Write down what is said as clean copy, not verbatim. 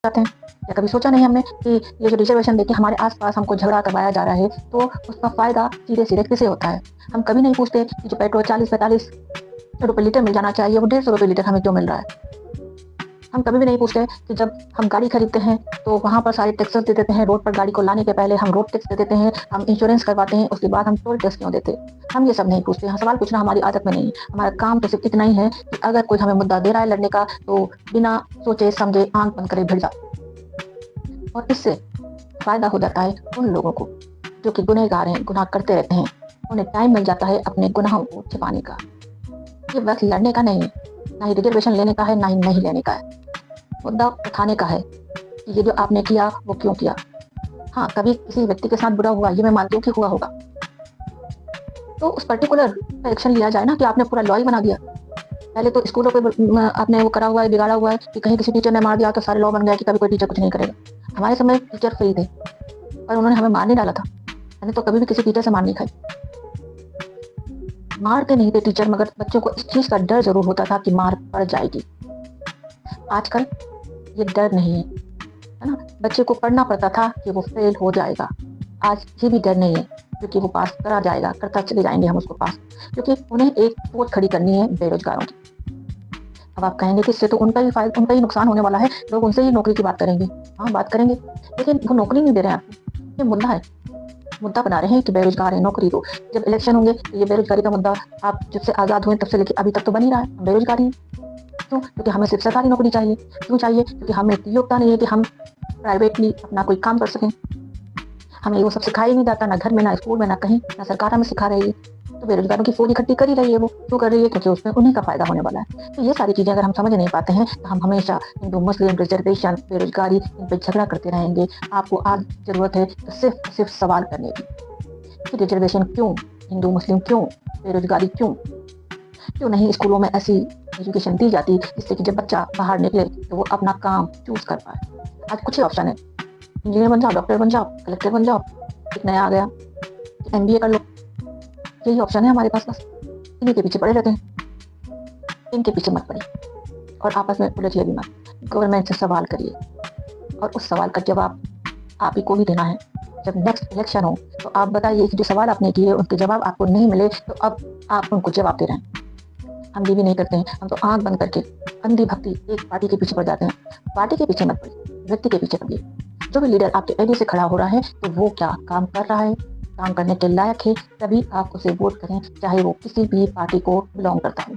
जाते हैं। या कभी सोचा नहीं हमने कि ये जो रिजर्वेशन देके हमारे आस-पास हमको झगड़ा करवाया जा रहा है, तो उसका फ़ायदा सीधे-सीधे किसे होता है? हम कभी नहीं पूछते कि जो पेट्रोल 40-45 रुपए लीटर मिल जाना चाहिए, वो 150 रुपए लीटर हमें क्यों मिल रहा है? हम कभी भी नहीं पूछते कि जब हम गाड़ी खरीदते हैं तो वहाँ पर सारे टैक्सेस दे देते हैं, रोड पर गाड़ी को लाने के पहले हम रोड टैक्स दे देते हैं, हम इंश्योरेंस करवाते हैं, उसके बाद हम टोल टैक्स क्यों देते? हम ये सब नहीं पूछते। हाँ, सवाल पूछना हमारी आदत में नहीं है। हमारा काम तो सिर्फ़ इतना ही है कि अगर कोई हमें मुद्दा दे रहा है लड़ने का, तो बिना सोचे-समझे आँख बंद करे भिड़ जाओ। और इससे फ़ायदा हो जाता है उन लोगों को, जो कि गुनहगार हैं, गुनाह करते रहते हैं। उन्हें टाइम मिल जाता है अपने गुनाहों को छिपाने का। ये वक़्त लड़ने का नहीं है, ना ही रिज़र्वेशन लेने का है, ना ही नहीं लेने का है। मुद्दा उठाने का है कि ये जो आपने किया, वो क्यों किया? हाँ, कभी किसी व्यक्ति के साथ बुरा हुआ, ये मैं मानती हूँ कि हुआ होगा। तो उस पर्टिकुलर पे एक्शन लिया जाए ना कि आपने पूरा लॉ ही बना दिया। पहले तो स्कूलों पे आपने वो करा हुआ है, बिगाड़ा हुआ है कि कहीं किसी टीचर ने मार दिया तो सारे लॉ बन गया कि कभी कोई टीचर कुछ नहीं करेगा। हमारे समय टीचर फ्री थे और उन्होंने हमें मार नहीं डाला था। मैंने तो कभी भी किसी टीचर से मार नहीं खाई। मारते नहीं थे टीचर, मगर बच्चों को इस चीज़ का डर ज़रूर होता था कि मार पड़ जाएगी। आजकल ये डर नहीं है, है ना? बच्चे को पढ़ना पड़ता था कि वो फेल हो जाएगा। आज ये भी डर नहीं है, क्योंकि वो पास करा जाएगा, करता चले जाएँगे हम उसको पास, क्योंकि उन्हें एक सोच खड़ी करनी है बेरोज़गारों की। अब आप कहेंगे कि इससे तो उनका ही नुकसान होने वाला है, लोग उनसे ही नौकरी की बात करेंगे। हाँ, बात करेंगे, लेकिन वो नौकरी नहीं दे रहे हैं आपको। ये मुद्दा है, मुद्दा बना रहे हैं कि बेरोज़गार हैं, नौकरी दो। जब इलेक्शन होंगे तो ये बेरोज़गारी का मुद्दा आप जब से आज़ाद हुए तब से लेके अभी तक तो बन ही रहा है, हम बेरोज़गार ही हैं। क्यों? क्योंकि हमें सिर्फ़ सरकारी नौकरी चाहिए। क्यों चाहिए? क्योंकि हमें इतनी योग्यता नहीं है कि हम प्राइवेटली अपना कोई काम कर सकें। हमें वो सब सिखाया ही नहीं जाता, ना घर में, ना स्कूल में, ना कहीं, ना सरकार हमें सिखा रही है। तो बेरोज़गारों की फौज इकट्ठी कर ही रही है वो। क्यों कर रही है? क्योंकि उसमें उन्हीं का फ़ायदा होने वाला है। तो ये सारी चीज़ें अगर हम समझ नहीं पाते हैं, तो हम हमेशा हिंदू, मुस्लिम, रिज़र्वेशन, बेरोज़गारी, इन पे झगड़ा करते रहेंगे। आपको आज ज़रूरत है सिर्फ़ सवाल करने की कि रिज़र्वेशन क्यों? हिंदू, मुस्लिम क्यों? बेरोज़गारी क्यों? क्यों नहीं स्कूलों में ऐसी एजुकेशन दी जाती जिससे कि जब बच्चा बाहर निकले तो वो अपना काम चूज़ कर पाए। आज कुछ ही ऑप्शन है, इंजीनियर बन जाओ, डॉक्टर बन जाओ, कलेक्टर बन जाओ, एक नया आ गया एमबीए कर लो। यही ऑप्शन है हमारे पास बस। इन्हीं के पीछे पड़े रहते हैं। इनके पीछे मत पड़िए और आपस में उलझिए भी मत। गवर्नमेंट से सवाल करिए और उस सवाल का जवाब आप ही को ही देना है। जब नेक्स्ट इलेक्शन हो तो आप बताइए कि जो सवाल आपने किए उनके जवाब आपको नहीं मिले, तो अब आप उनको जवाब दे रहे हैं। हम ये भी नहीं करते हैं, हम तो आँख बंद करके अंधी भक्ति एक पार्टी के पीछे पड़ जाते हैं। पार्टी के पीछे मत पड़िए, व्यक्ति के पीछे पड़िए। जो भी लीडर आपके आईडी से खड़ा हो रहा है, तो वो क्या काम कर रहा है, काम करने के लायक है, तभी आप उसे वोट करें, चाहे वो किसी भी पार्टी को बिलॉन्ग करता हो।